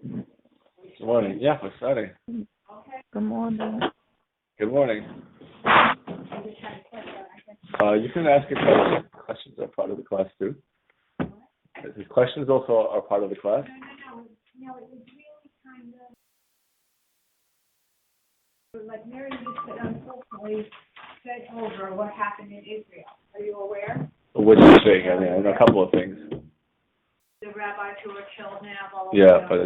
Good morning. Yeah, we're starting. Good morning. Good morning. You can ask your questions. Questions are part of the class too. The questions also are part of the class. No, it was really kind of like Mary just said, unfortunately said over what happened in Israel. Are you aware? Which thing? I mean, a couple of things. The rabbis who were killed now. Yeah, but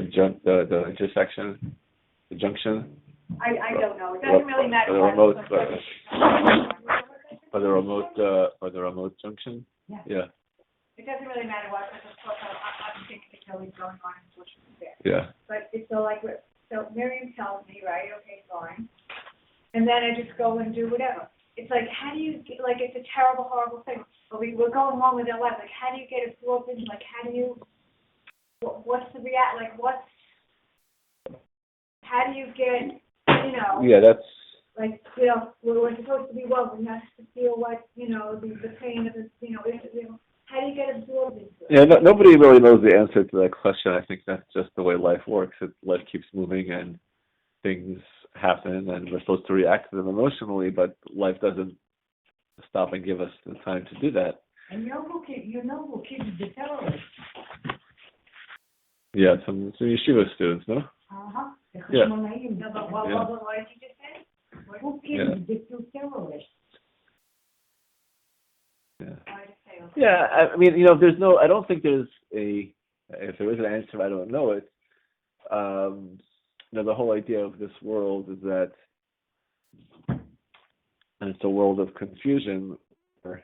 the intersection, the junction. I don't know. It doesn't really matter. For the remote junction. Yeah. It doesn't really matter what, because of course I'm thinking it's always going on in social media. Yeah. But it's so Miriam tells me, right, okay, fine. And then I just go and do whatever. It's like, how do you, like, it's a terrible, horrible thing. But we're going on with our life. Like, how do you get absorbed in, like, how do you, what's the how do you get, you know. Yeah, that's. Like, you know, we're supposed to be woven, not to feel what, you know, the pain of it, you know, how do you get absorbed into it? Yeah, nobody really knows the answer to that question. I think that's just the way life works. Life keeps moving and things happen and we're supposed to react to them emotionally, but life doesn't stop and give us the time to do that. And you know who keeps the terrorists? Yeah, some yeshiva students, no? Uh-huh. Yeah. What did you just say? Who keeps the two terrorists? Yeah. Yeah, I mean, you know, I don't think if there is an answer, I don't know it. You know, the whole idea of this world is that it's a world of confusion where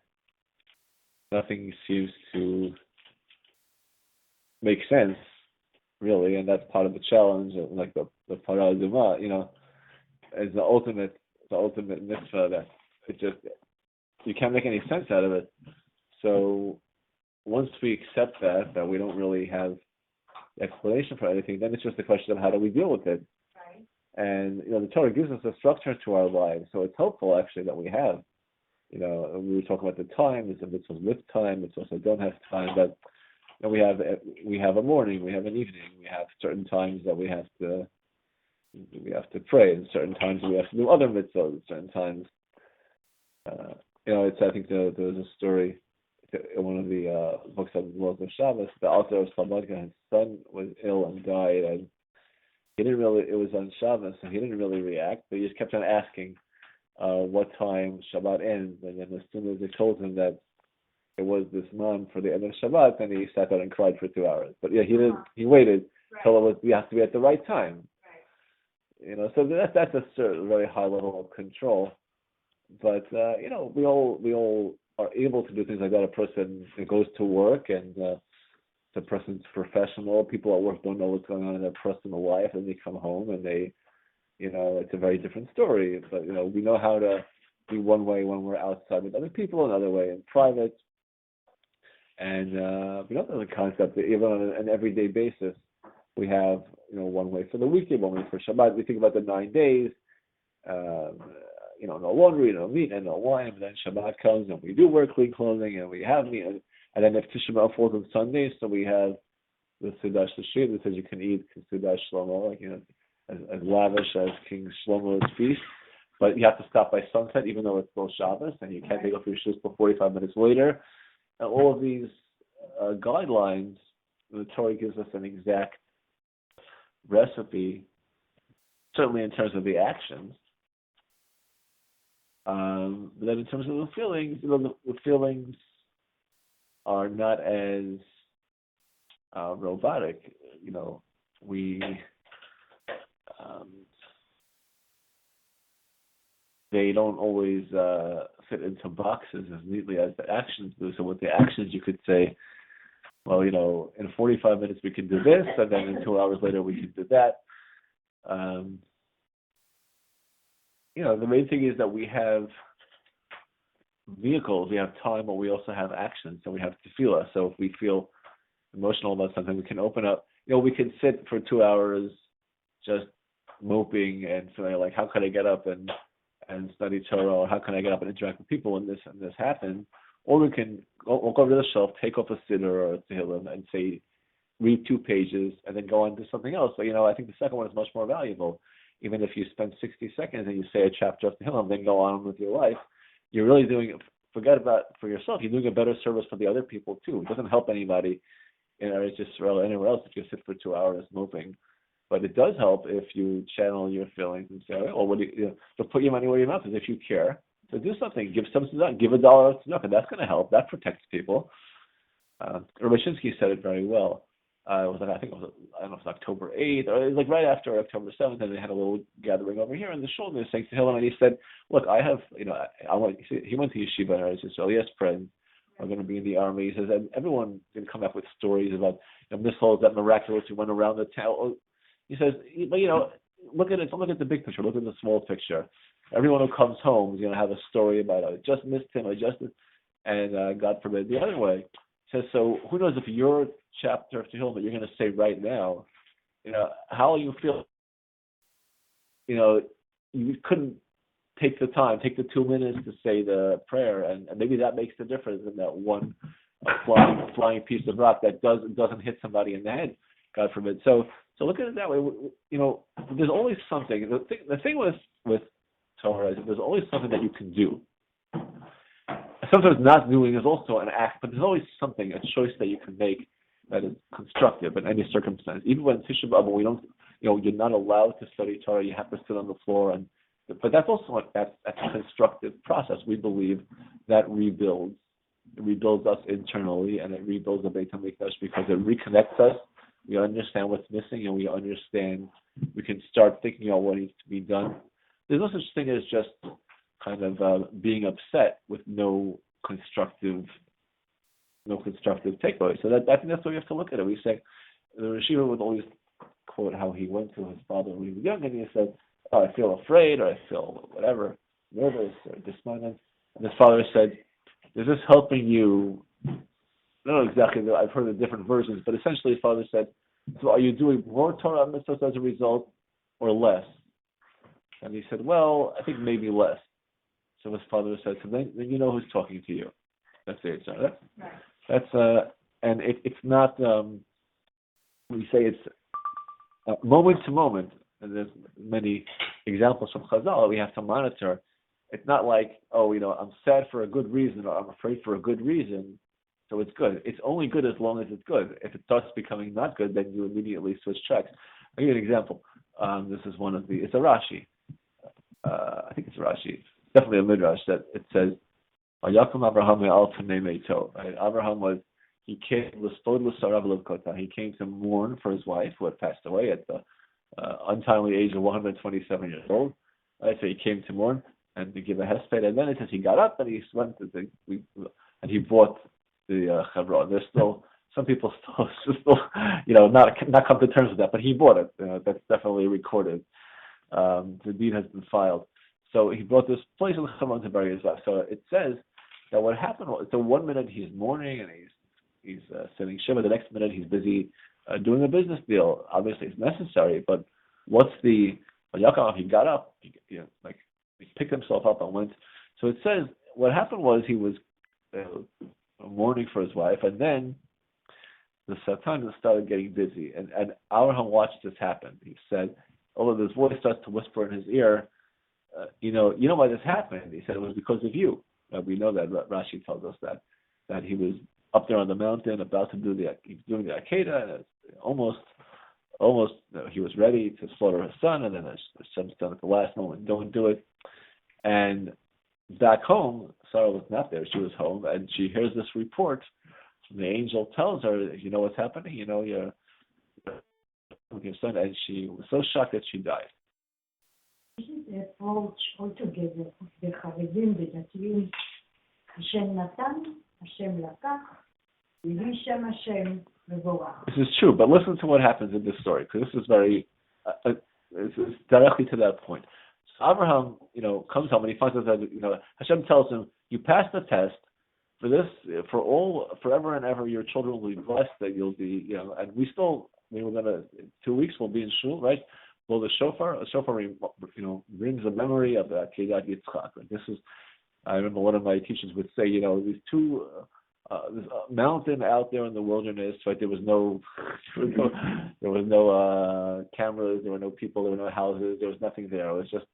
nothing seems to make sense, really, and that's part of the challenge, like the paraduma, you know, is the ultimate mitzvah that you can't make any sense out of it. So once we accept that we don't really have explanation for anything, then it's just a question of how do we deal with it. Right. And you know, the Torah gives us a structure to our lives, so it's helpful actually that we have. You know, we were talking about the time. It's a mitzvah with time. It's also don't have time, but you know, we have a morning, we have an evening, we have certain times that we have to pray, and certain times we have to do other mitzvahs. Certain times, you know, I think there was a story in one of the books of the Laws of Shabbos. The author of Slobodka, his son was ill and died, and it was on Shabbos, so he didn't really react, but he just kept on asking what time Shabbat ends, and then as soon as they told him that it was this month for the end of Shabbat, then he sat down and cried for 2 hours. But yeah, he waited till we have to be at the right time. Right. You know, so that's a certain very high level of control. But you know, we all are able to do things like that. A person goes to work and the person's professional. People at work don't know what's going on in their personal life, and they come home and they, you know, it's a very different story. But you know, we know how to be one way when we're outside with other people, another way in private. And we know there's a concept that even on an everyday basis, we have, you know, one way for the weekend, one way for Shabbat. We think about the 9 days. You know, no laundry, no meat, and no wine. And then Shabbat comes, and we do wear clean clothing, and we have meat. And then if Tisha B'Av falls on Sunday, so we have the Sudash L'Shir that says you can eat Sudash Shlomo, like, you know, as lavish as King Shlomo's feast. But you have to stop by sunset, even though it's still Shabbos, and you can't take off your shoes for 45 minutes later. And all of these guidelines, the Torah gives us an exact recipe, certainly in terms of the actions. But then in terms of the feelings, you know, the feelings are not as robotic. You know, they don't always fit into boxes as neatly as the actions do. So with the actions, you could say, well, you know, in 45 minutes we can do this, and then in 2 hours later we can do that. You know, the main thing is that we have vehicles, we have time, but we also have actions, so we have tefillah. So if we feel emotional about something, we can open up. You know, we can sit for 2 hours just moping and feeling like, how can I get up and study Torah, or how can I get up and interact with people when this happens? Or we can walk over to the shelf, take off a siddur or a tehillim, and say read 2 pages and then go on to something else. But I think the second one is much more valuable. Even if you spend 60 seconds and you say a chapter of Tehillim, then go on with your life, you're really doing. Forget about for yourself. You're doing a better service for the other people too. It doesn't help anybody in Israel or anywhere else if you sit for 2 hours moving. But it does help if you channel your feelings and say, "Oh, what do to put your money where your mouth is." If you care, so do something. Give some tzedakah. Give $1 to tzedakah. That's going to help. That protects people. Rubashinsky said it very well. It was I think it was I don't know if it was October 8th or it was like right after October 7th, and they had a little gathering over here in the shul. They were saying to Hillel, and he said, "Look, I have he went to yeshiva and his Israeli friends are going to be in the army." He says, and everyone can come up with stories about missiles that miraculously went around the town. He says, but look at it. Don't look at the big picture. Look at the small picture. Everyone who comes home is going to have a story about I just missed him, and God forbid the other way. He says, so who knows if your chapter of Tehillim that you're going to say right now, how you feel. You couldn't take the time, take the 2 minutes to say the prayer, and maybe that makes the difference in that one flying piece of rock that doesn't hit somebody in the head, God forbid. So look at it that way. There's always something. The thing with Torah is there's always something that you can do. Sometimes not doing is also an act, but there's always something, a choice that you can make that is constructive in any circumstance. Even when Tisha B'Av, we don't, you're not allowed to study Torah. You have to sit on the floor, but that's also that's a constructive process. We believe that rebuilds us internally, and it rebuilds the Beit HaMikdash because it reconnects us. We understand what's missing, and we can start thinking about what needs to be done. There's no such thing as just kind of being upset with no constructive takeaway. So I think that's what we have to look at it. We say the Rishiva would always quote how he went to his father when he was young, and he said, "Oh, I feel afraid, or I feel whatever, nervous or despondent." And his father said, "Is this helping you?" I don't know exactly. I've heard the different versions, but essentially his father said, "So are you doing more Torah mitzvahs as a result, or less?" And he said, "Well, I think maybe less." So his father said, "So then you know who's talking to you." That's it. So that's and it's not. We say it's moment to moment, and there's many examples from Chazal that we have to monitor. It's not like, I'm sad for a good reason or I'm afraid for a good reason, so it's good. It's only good as long as it's good. If it starts becoming not good, then you immediately switch tracks. I'll give you an example. This is it's a Rashi. I think it's Rashi. Definitely a midrash that it says, "Yakum Abraham al Tanei Meito." Abraham he came to mourn for his wife who had passed away at the untimely age of 127 years old. Right, so he came to mourn and to give a hesped, and then it says he got up and he went and he bought the Hebron. There's still some people still not come to terms with that, but he bought it. That's definitely recorded. The deed has been filed. So he brought this place in Hebron to bury his wife. So it says that what happened was, so 1 minute he's mourning and he's sitting shiva. The next minute he's busy doing a business deal. Obviously it's necessary, but he got up, he picked himself up and went. So it says what happened was he was mourning for his wife, and then the Satan started getting busy, and Abraham watched this happen. He said, although this voice starts to whisper in his ear, you know why this happened? He said it was because of you. We know that Rashi tells us that he was up there on the mountain about to doing the Akedah, and almost he was ready to slaughter his son, and then Hashem's done at the last moment, don't do it. And back home, Sarah was not there. She was home, and she hears this report. The angel tells her, "You know what's happening? You're with your son," and she was so shocked that she died. This is the approach altogether of the Haredim, the Datiim. Hashem natan, Hashem lakach, Yihi Shem Hashem mevorach. This is true, but listen to what happens in this story, because this is very, it's directly to that point. So Abraham, comes home and he finds out that, Hashem tells him, "You passed the test. For this, forever and ever, your children will be blessed. That you'll be, and we're gonna, in 2 weeks we'll be in shul, right? Blow the shofar. A shofar, brings the memory of the Akedat Yitzchak. This is, I remember one of my teachers would say, these two this mountain out there in the wilderness, right? There was no, there was no cameras, there were no people, there were no houses, there was nothing there. It was just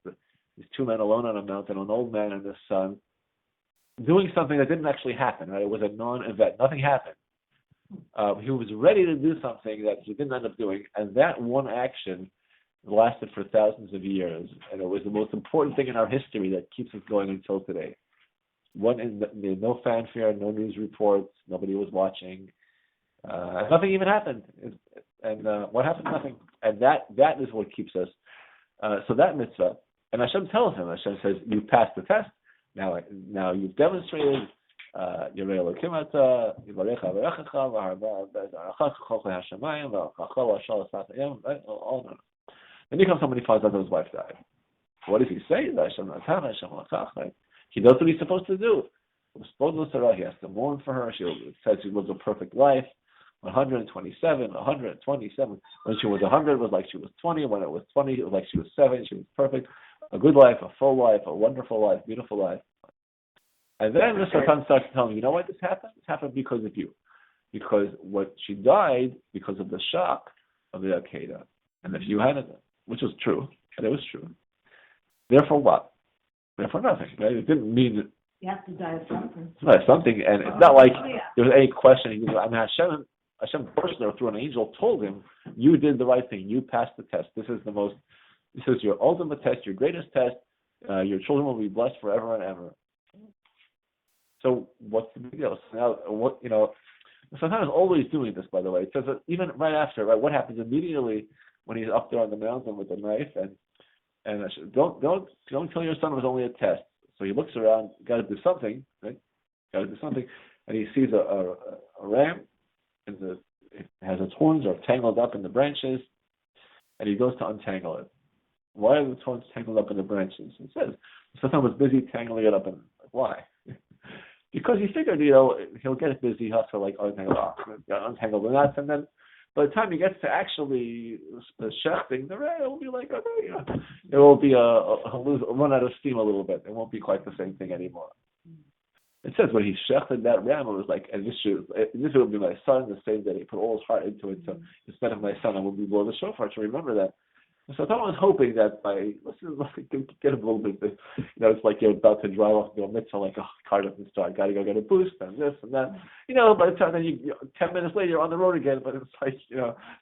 these two men alone on a mountain, an old man and his son, doing something that didn't actually happen, right? It was a non-event. Nothing happened. He was ready to do something that he didn't end up doing, and that one action lasted for thousands of years, and it was the most important thing in our history that keeps us going until today. No fanfare, no news reports, nobody was watching, nothing even happened. And what happened? Nothing. And that is what keeps us. So that mitzvah, and Hashem tells him, Hashem says, you passed the test. Now you've demonstrated. Yirei Elokim ata, Yivarecha v'erechecha, v'harba Hashemayim, v'achol hashal asatayim. Then he comes home and he finds out that his wife died. What does he say? He does what he's supposed to do. He has to mourn for her. It says she lives a perfect life. 127. When she was 100, it was like she was 20. When it was 20, it was like she was 7. She was perfect. A good life, a full life, a wonderful life, beautiful life. And then the Satan starts telling him, you know why this happened? This happened because of you. Because she died because of the shock of the Akedah. And if you hadn't, which was true, and it was true. Therefore what? Therefore nothing. Right? It didn't mean that you have to die of something. Something, and it's not like there was any question. I mean, Hashem personally, through an angel, told him, you did the right thing. You passed the test. This is your ultimate test, your greatest test. Your children will be blessed forever and ever. So what's the big deal? So now, Satan is always doing this, by the way. It says that even right after, right, what happens immediately when he's up there on the mountain with the knife, and don't kill your son, it was only a test. So he looks around, got to do something, right? Got to do something, and he sees a ram, and it has its horns are tangled up in the branches, and he goes to untangle it. Why are the horns tangled up in the branches? It says Satan was busy tangling it up, and why? Because he figured, he'll get busy, he'll have to untangle the knots, and then by the time he gets to actually shechting the ram, it will be like, it will be he'll run out of steam a little bit. It won't be quite the same thing anymore. It says when he shechted that ram, it was like, and this will be my son, the same day he put all his heart into it. So instead of my son, I will be blow the shofar to remember that. So I was hoping that get a little bit, it's like you're about to drive off to a mitzvah, like a car doesn't start, got to go get a boost and this and that. By the time then 10 minutes later you're on the road again, but it's like,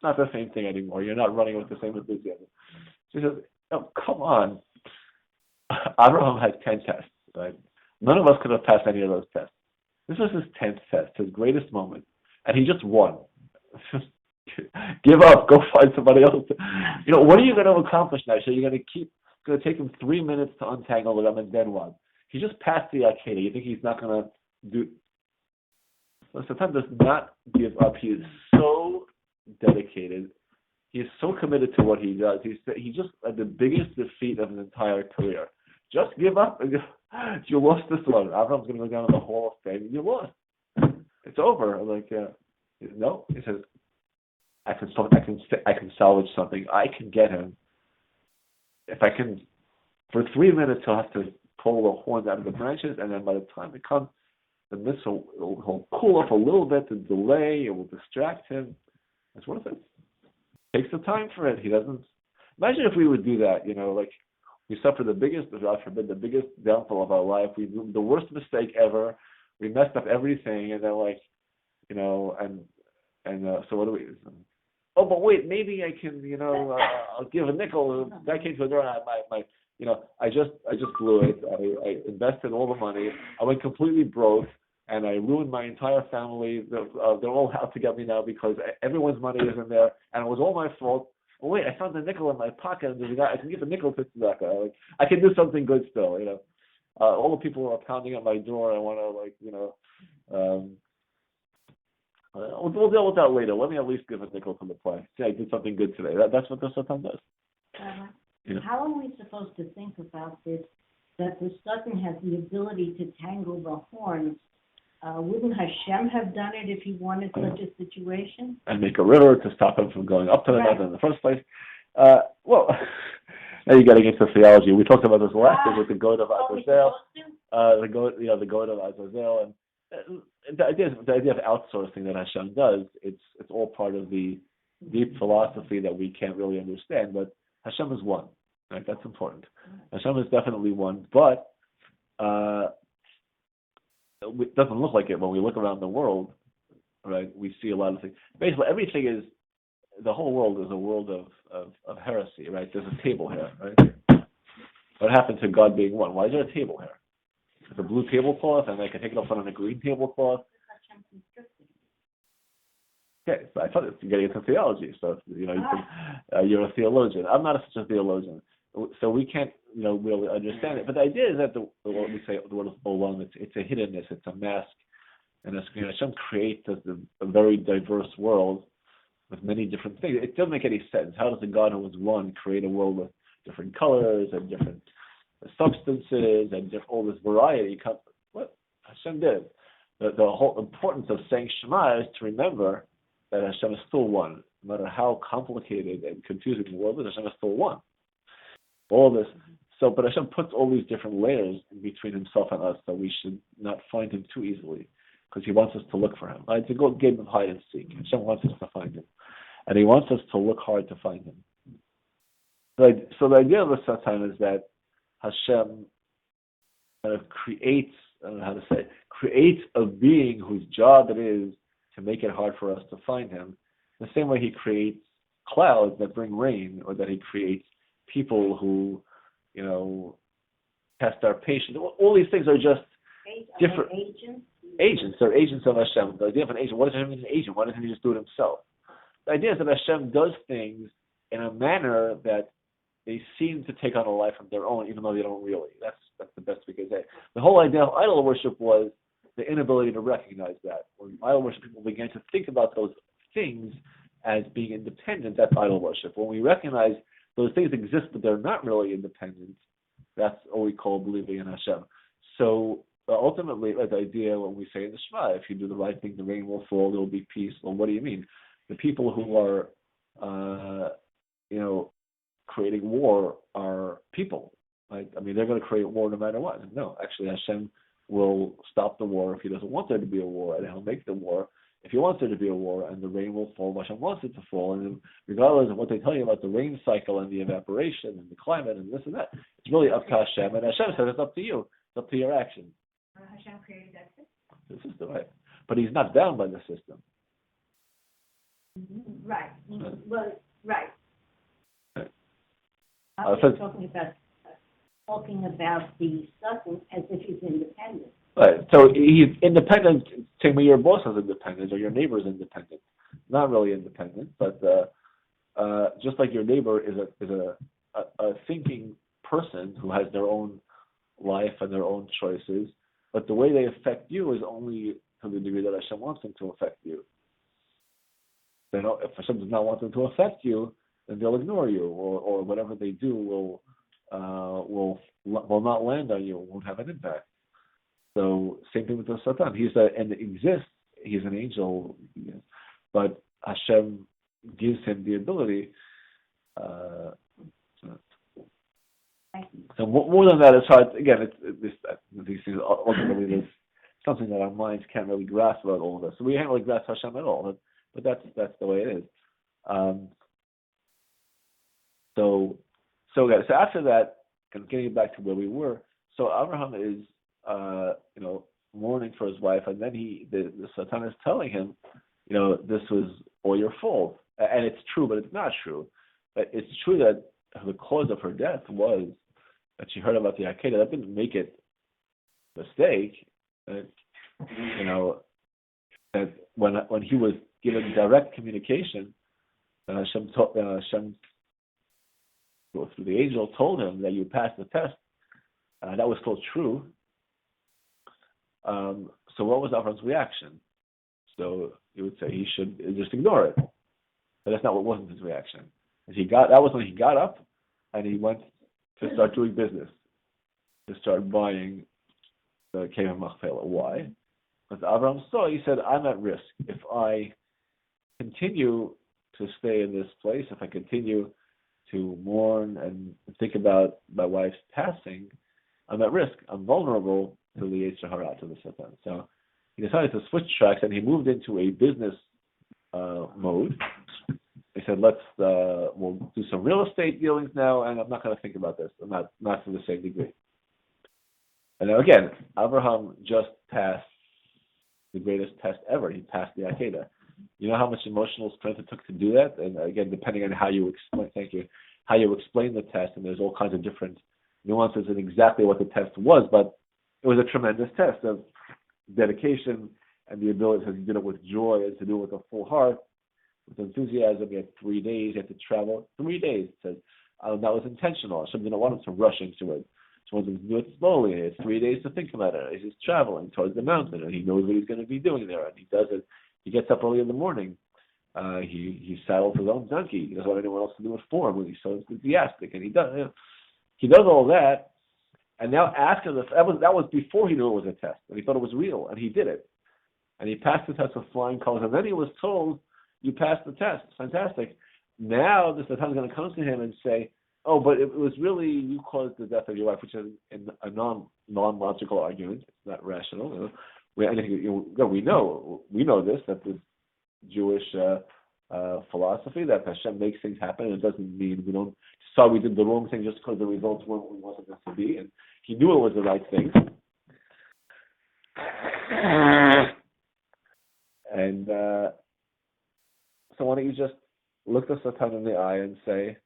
not the same thing anymore. You're not running with the same enthusiasm. She says, come on. Abraham had 10 tests, right? None of us could have passed any of those tests. This was his 10th test, his greatest moment, and he just won. Give up. Go find somebody else. What are you going to accomplish now? So you're going to take him 3 minutes to untangle them, and then what? He just passed the Akedah. You think he's not going to do? So Satan does not give up. He is so dedicated. He is so committed to what he does. He just had the biggest defeat of his entire career. Just give up. You lost this one. Abraham's going to go down in the Hall of Fame. You lost. It's over. I'm like, no. He says, I can salvage something. I can get him. If I can, for 3 minutes, he'll have to pull the horns out of the branches, and then by the time it comes, the missile will cool off a little bit, the delay, it will distract him. That's worth it. Takes the time for it. He doesn't. Imagine if we would do that. Like we suffer the biggest, God forbid, the biggest downfall of our life. We do the worst mistake ever. We messed up everything, and then so what do we? Oh, but wait, maybe I can, I'll give a nickel. Guy came to the door, and I just blew it. I invested all the money. I went completely broke, and I ruined my entire family. They're all out to get me now because everyone's money is in there, and it was all my fault. Oh wait, I found the nickel in my pocket, and there's a guy, I can give a nickel to that guy. I can do something good still, all the people are pounding at my door. I want to, we'll deal with that later. Let me at least give a nickel to the play. See, I did something good today. That's what the Satan does. How are we supposed to think about this? That the Satan has the ability to tangle the horns. Wouldn't Hashem have done it if he wanted such a situation? And make a river to stop him from going up to the mountain in the first place. Well, now you're getting into theology. We talked about this last week with the goat of Azazel. The goat of Azazel, the idea of outsourcing that Hashem does, it's all part of the deep philosophy that we can't really understand. But Hashem is one, right? That's important. Hashem is definitely one, but it doesn't look like it when we look around the world, right? We see a lot of things. Basically, everything is, the whole world is a world of heresy, right? There's a table here, right? What happened to God being one? Why is there a table here? It's a blue tablecloth, and I can take it off on a green tablecloth. Okay, so I thought you're getting into theology, so you're a theologian. I'm not such a theologian, so we can't really understand it. But the idea is that the word of olam, it's a hiddenness, it's a mask, and Hashem creates a very diverse world with many different things. It doesn't make any sense. How does a God who is one create a world with different colors and different substances and all this variety? What Hashem did. The whole importance of saying Shema is to remember that Hashem is still one. No matter how complicated and confusing the world is, Hashem is still one. All this. But Hashem puts all these different layers in between himself and us, that we should not find him too easily, because he wants us to look for him. It's a good game of hide and seek. Hashem wants us to find him. And he wants us to look hard to find him. So the idea of the Satan is that Hashem kind of creates a being whose job it is to make it hard for us to find him, the same way he creates clouds that bring rain, or that he creates people who, test our patience. All these things are just different agents. They're agents of Hashem. The idea of an agent, what does Hashem mean an agent? Why doesn't he just do it himself? The idea is that Hashem does things in a manner that they seem to take on a life of their own, even though they don't really. That's the best we can say. The whole idea of idol worship was the inability to recognize that. When idol worship people began to think about those things as being independent, that's idol worship. When we recognize those things exist but they're not really independent, that's what we call believing in Hashem. So ultimately, the idea when we say in the Shema, if you do the right thing, the rain will fall, there will be peace. Well, what do you mean? The people who are, creating war are people. Right? I mean, they're going to create war no matter what. No, actually, Hashem will stop the war if he doesn't want there to be a war, and he'll make the war if he wants there to be a war, and the rain will fall when Hashem wants it to fall. And regardless of what they tell you about the rain cycle and the evaporation and the climate and this and that, it's really up to Hashem. And Hashem says it's up to you. It's up to your action. Hashem created that system. The system, right? But he's not bound by the system. Right. Well, right. I was talking about the Satan as if he's independent. Right. So he's independent, same way your boss is independent or your neighbor is independent. Not really independent, but just like your neighbor is a thinking person who has their own life and their own choices, but the way they affect you is only to the degree that Hashem wants them to affect you. If Hashem does not want them to affect you, then they'll ignore you, or whatever they do will not land on you, won't have an impact. So same thing with the Satan. He's an angel, but Hashem gives him the ability. So more than that, it's hard. Again, these things ultimately there's something that our minds can't really grasp about all of this. So we can't really grasp Hashem at all. But that's the way it is. So after that, kind of getting back to where we were. So Abraham is mourning for his wife, and then the Satan is telling him, this was all your fault, and it's true, but it's not true. But it's true that the cause of her death was that she heard about the Akedah. That didn't make it a mistake. That when he was given direct communication, Hashem through the angel told him that you passed the test. That was still true. So what was Avram's reaction? So you would say he should just ignore it. But that's not what wasn't his reaction. That was when he got up and he went to start doing business, to start buying the cave of Machpelah. Why? Because Avram saw, he said, I'm at risk. If I continue to stay in this place, if I continue to mourn and think about my wife's passing, I'm at risk. I'm vulnerable to the Yetzer Hara, to the Satan. So he decided to switch tracks and he moved into a business mode. He said, we'll do some real estate dealings now, and I'm not going to think about this. I'm not to the same degree. And now again, Abraham just passed the greatest test ever. He passed the Akedah. You know how much emotional strength it took to do that? And again, depending on how you explain the test, and there's all kinds of different nuances in exactly what the test was, but it was a tremendous test of dedication and the ability to do it with joy and to do it with a full heart, with enthusiasm. He had 3 days, he had to travel 3 days. It says that was intentional. Hashem didn't want him to rush into it. He wanted him to do it slowly. He has 3 days to think about it. He's just traveling towards the mountain, and he knows what he's going to be doing there, and he does it. He gets up early in the morning. He saddles his own donkey. He doesn't want anyone else to do it for him. He's so enthusiastic, and he does all that. And now after that was before he knew it was a test, and he thought it was real, and he did it. And he passed the test with flying colors, and then he was told, you passed the test. Fantastic. Now the Satan is going to come to him and say, oh, but it was really you caused the death of your wife, which is a non-logical argument. It's not rational. We know this, that this Jewish philosophy that Hashem makes things happen, and it doesn't mean we don't decide we did the wrong thing just because the results weren't what we wanted them to be. And he knew it was the right thing. And so why don't you just look the Satan in the eye and say,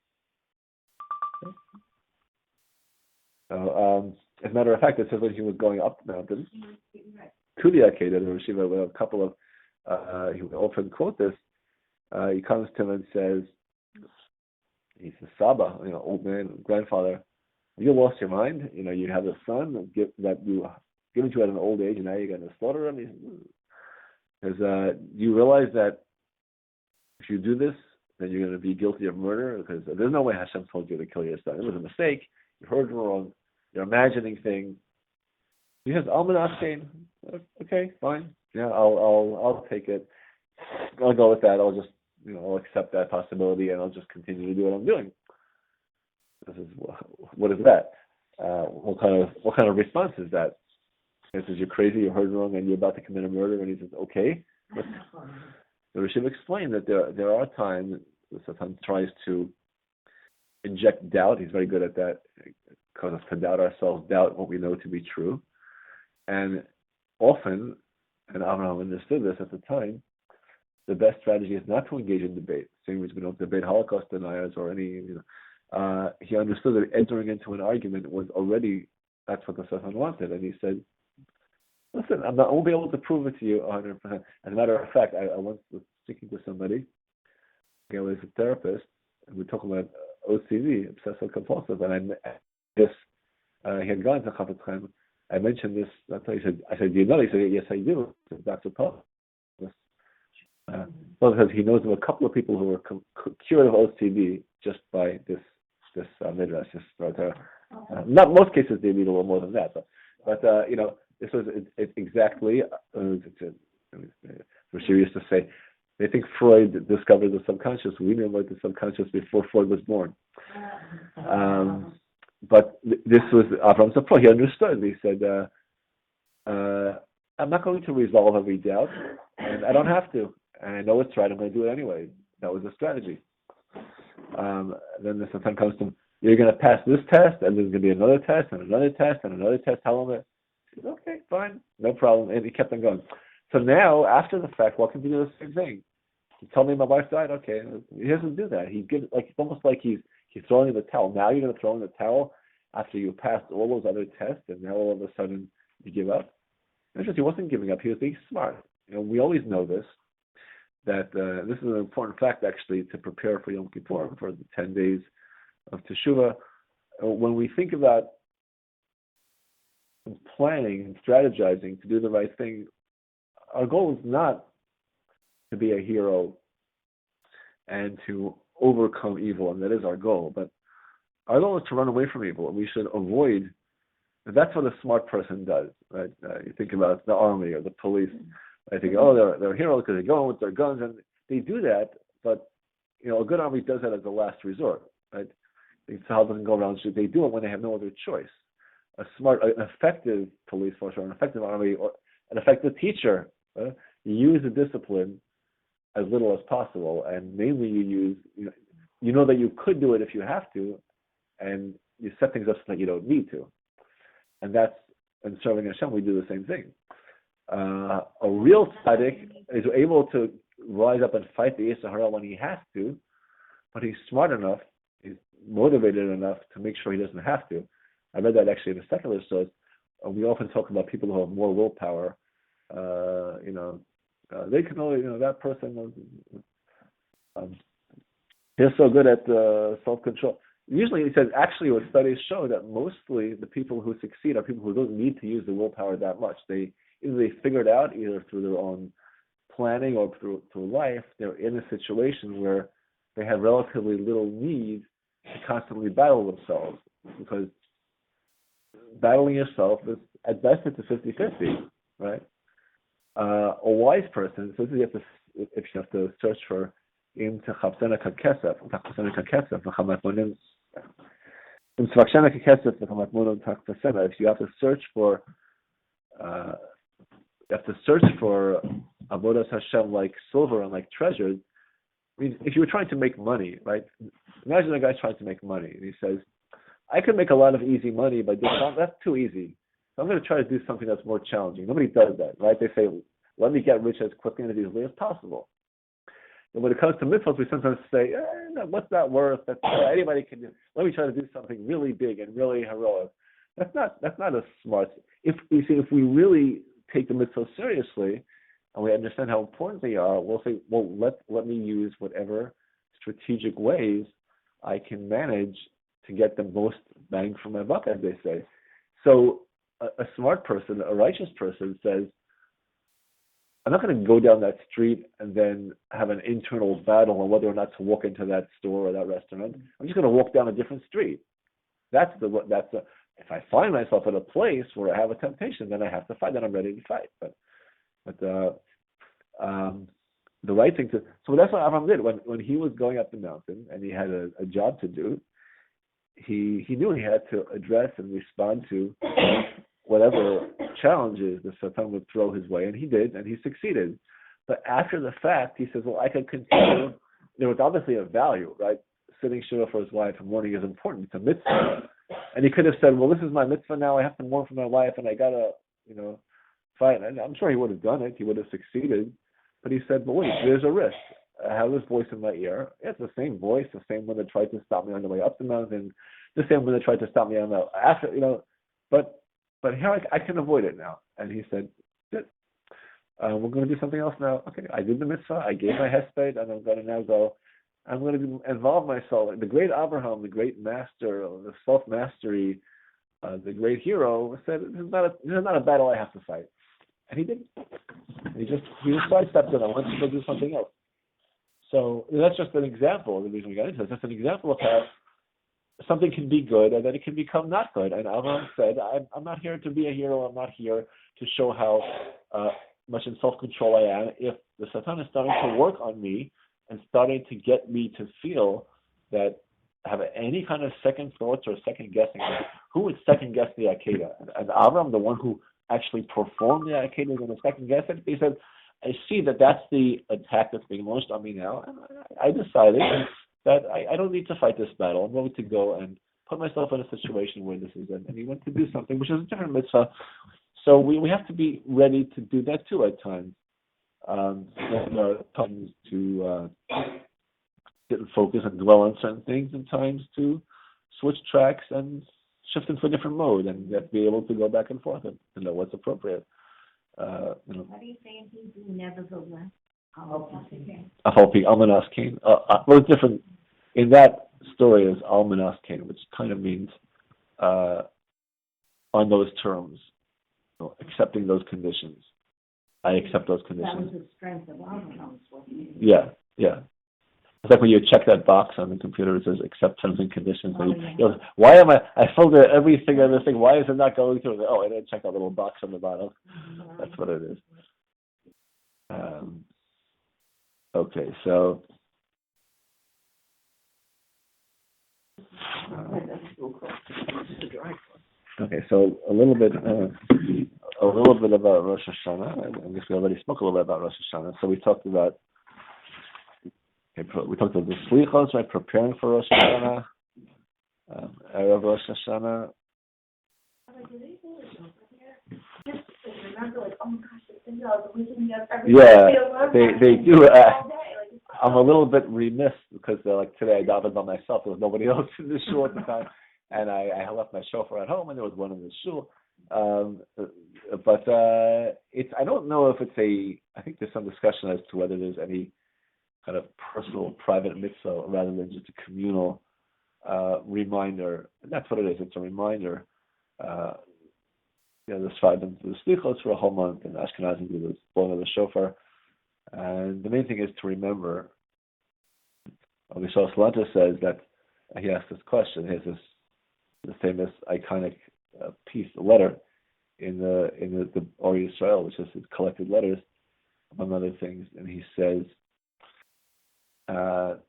as a matter of fact, it says when he was going up the mountain to the Akedah, the Rishiva, with a couple of, he would often quote this, he comes to him and says, he says, Saba, old man, grandfather, have you lost your mind? You have a son that you given to you at an old age, and now you're going to slaughter him? Because do you realize that if you do this, then you're going to be guilty of murder? Because there's no way Hashem told you to kill your son. It was a mistake. You heard wrong. You're imagining things. He says, Almanach, okay, fine. Yeah, I'll take it. I'll go with that. I'll just, I'll accept that possibility, and I'll just continue to do what I'm doing. This is what is that? What kind of response is that? He says, you're crazy, you heard wrong, and you're about to commit a murder. And he says, okay. But the Rishiv explained that there are times the Satan tries to inject doubt. He's very good at that. Cause us to doubt ourselves, doubt what we know to be true. And often, and Abraham understood this at the time, the best strategy is not to engage in debate. Same as we don't debate Holocaust deniers or any, he understood that entering into an argument was already, that's what the Satan wanted. And he said, listen, I won't be able to prove it to you 100%. As a matter of fact, I once was speaking to somebody, I was a therapist, and we were talking about OCD, obsessive compulsive, and he had gone to Chafetz Chaim. I mentioned this. I said, do you know? He said, yes, I do. I said, Dr. Paul. Because he knows of a couple of people who were cured of OCD just by this midrash. Not most cases they need a little more than that, but this was exactly. Rashi used to say, they think Freud discovered the subconscious. We knew about the subconscious before Freud was born. But this was Abraham's approach. He understood. He said, I'm not going to resolve every doubt, and I don't have to. And I know it's right. I'm going to do it anyway. That was the strategy. Then the Satan comes to him, you're going to pass this test, and there's going to be another test, and another test, and another test. How long? He said, okay, fine, no problem. And he kept on going. So now, after the fact, what can we do the same thing? He told me my wife died. Okay, he doesn't do that. He gives it's almost like he's throwing in the towel. Now you're going to throw in the towel after you passed all those other tests, and now all of a sudden you give up. He wasn't giving up. He was being smart. We always know this, that this is an important fact actually to prepare for Yom Kippur, for the 10 days of Teshuvah. When we think about planning and strategizing to do the right thing, our goal is not to be a hero and to overcome evil, and that is our goal. But our goal is to run away from evil, and we should avoid. And that's what a smart person does, right? You think about the army or the police. I think, they're heroes because they go in with their guns, and they do that. But a good army does that as a last resort, right? The child doesn't go around. They do it when they have no other choice. An effective police force or an effective army And in fact, the teacher, you use the discipline as little as possible, and mainly you know that you could do it if you have to, and you set things up so that you don't need to. And in serving Hashem, we do the same thing. A real tzaddik is able to rise up and fight the Yetzer Hara when he has to, but he's smart enough, he's motivated enough to make sure he doesn't have to. I read that actually in a secular source. We often talk about people who have more willpower. They can only, that person, they're so good at self-control. Usually, he says, actually, what studies show that mostly the people who succeed are people who don't need to use the willpower that much. They figure it out either through their own planning or through life. They're in a situation where they have relatively little need to constantly battle themselves, because battling yourself is, at best, it's a 50-50, right? A wise person, so if you have to search for if you have to search for avodas Hashem like silver and like treasures. I mean, if you were trying to make money, right? Imagine a guy's trying to make money, and he says, "I could make a lot of easy money, but that's too easy. So I'm going to try to do something that's more challenging." Nobody does that, right? They say, "Let me get rich as quickly and as easily as possible." And when it comes to mitzvahs, we sometimes say, no, "What's that worth? That's anybody can do. Let me try to do something really big and really heroic." That's not a smart. If we really take the mitzvahs seriously, and we understand how important they are, we'll say, "Well, let me use whatever strategic ways I can manage to get the most bang for my buck," as they say. So a smart person, a righteous person says, I'm not going to go down that street and then have an internal battle on whether or not to walk into that store or that restaurant. I'm just going to walk down a different street. If I find myself at a place where I have a temptation, then I have to fight. Then I'm ready to fight. But the right thing to. So that's what Avraham did when he was going up the mountain and he had a job to do. He knew he had to address and respond to whatever challenges the Satan would throw his way, and he did, and he succeeded. But after the fact, he says, "Well, I can continue." There was obviously a value, right? Sitting shul for his wife in mourning is important. It's a mitzvah, and he could have said, "Well, this is my mitzvah now. I have to mourn for my wife, and I gotta, fight." And I'm sure he would have done it. He would have succeeded. But he said, "But wait, there's a risk. I have this voice in my ear. It's the same voice, the same one that tried to stop me on the way up the mountain, the same one that tried to stop me on the after, But here I can avoid it now." And he said, "Good. We're going to do something else now. Okay, I did the mitzvah. I gave my hesped, and I'm going to now go. I'm going to involve myself." The great Abraham, the great master of the self-mastery, the great hero, said, "This is not a battle I have to fight." And he didn't. He just sidestepped it. I went to go do something else. So that's just an example. The reason we got into this, that's an example of how something can be good and then it can become not good. And Avraham said, I'm not here to be a hero. I'm not here to show how much in self-control I am. If the Satan is starting to work on me and starting to get me to feel that I have any kind of second thoughts or second guessing, who would second guess the Akedah? And Avraham, the one who actually performed the Akedah, is going to second guess it. He said, I see that that's the attack that's being launched on me now. And I decided that I don't need to fight this battle. I'm going to go and put myself in a situation where this is it. And he went to do something, which is a different mitzvah. So we have to be ready to do that too at times. There are times to get focus and dwell on certain things, and times to switch tracks and shift into a different mode, and you have to be able to go back and forth and know what's appropriate. How do you say in Hebrew, nevertheless? Almanas Cain. Well, it's different. In that story is Almanas Cain, which kind of means on those terms, accepting those conditions. I accept those conditions. That was the strength of Abraham. Yeah. It's like when you check that box on the computer, it says accept terms and conditions. Why am I filled in everything on this thing. Why is it not going through? I didn't check that little box on the bottom. That's what it is. Okay, so. Okay, so a little bit. a little bit about Rosh Hashanah. I guess we already spoke a little bit about Rosh Hashanah. So we talked about the slichos, right? Preparing for Rosh Hashanah, Erev Rosh Hashanah. Yeah, they do. I'm a little bit remiss because like today I davened by myself. There was nobody else in the shul at the time, and I left my shofar at home, and there was one in the shul. But it's I don't know if it's I think there's some discussion as to whether there's any kind of personal, private mitzvah rather than just a communal reminder. And that's what it is. It's a reminder. The Sfardim do the slichos for a whole month, and Ashkenazim do the blowing of the shofar. And the main thing is to remember. Michel Salanta says that he asked this question. He has this famous iconic letter in the Or Yisrael, which is his collected letters, among other things. And he says it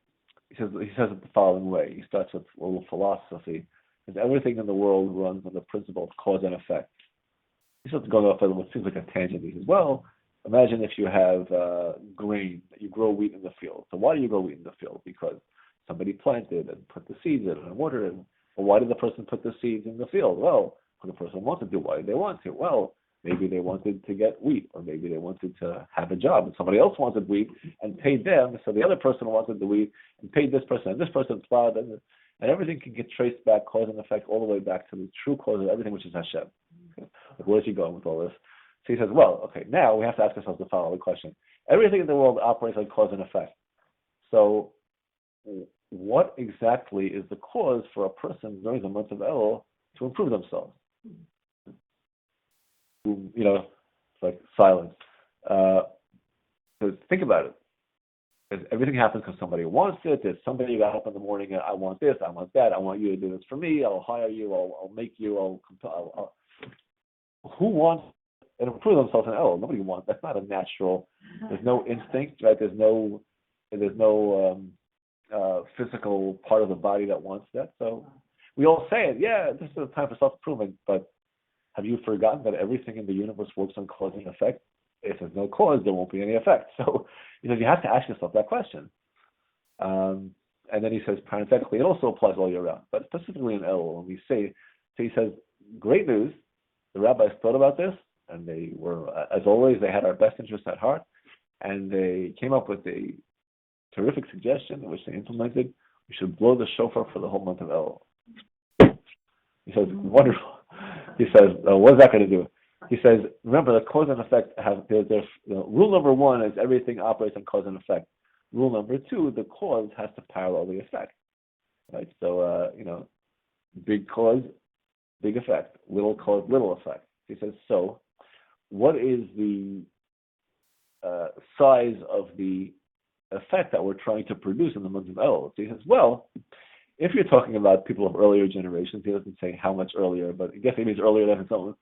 the following way. He starts with a little philosophy. Because everything in the world runs on the principle of cause and effect. He starts going off what seems like a tangent. He says, well, imagine if you have grain, that you grow wheat in the field. So why do you grow wheat in the field? Because somebody planted and put the seeds in and watered it. Well, why did the person put the seeds in the field? Well, the person wanted to. Why did they want to? Well, maybe they wanted to get wheat, or maybe they wanted to have a job, and somebody else wanted wheat and paid them, so the other person wanted the wheat and paid this person, and this person plowed, and everything can get traced back, cause and effect, all the way back to the true cause of everything, which is Hashem. Okay. Like, where's he going with all this? So he says, well, okay, now we have to ask ourselves the following question. Everything in the world operates on cause and effect. So what exactly is the cause for a person during the month of Elul to improve themselves? It's like silence. So think about it. Because everything happens because somebody wants it. There's somebody who got up in the morning and I want this, I want that, I want you to do this for me, I'll hire you, I'll make you, who wants and improve themselves in Elul? Nobody wants. That's not a natural. There's no instinct, right? There's no physical part of the body that wants that. So we all say it. Yeah, this is a time for self-improvement. But have you forgotten that everything in the universe works on cause and effect? If there's no cause, there won't be any effect. So you have to ask yourself that question. And then he says, parenthetically, it also applies all year round, but specifically in Elul, when we say, so he says, great news. The rabbis thought about this, and they were, as always, they had our best interests at heart, and they came up with a terrific suggestion, which they implemented. We should blow the shofar for the whole month of Elul. He says, wonderful. He says, what is that going to do? He says, remember that cause and effect rule number one is everything operates on cause and effect. Rule number two, the cause has to parallel the effect. Right? So, big cause, big effect. Little cause, little effect. He says, so what is the size of the effect that we're trying to produce in the month of Elul? So he says, well, if you're talking about people of earlier generations, he doesn't say how much earlier, but I guess he means earlier than his own.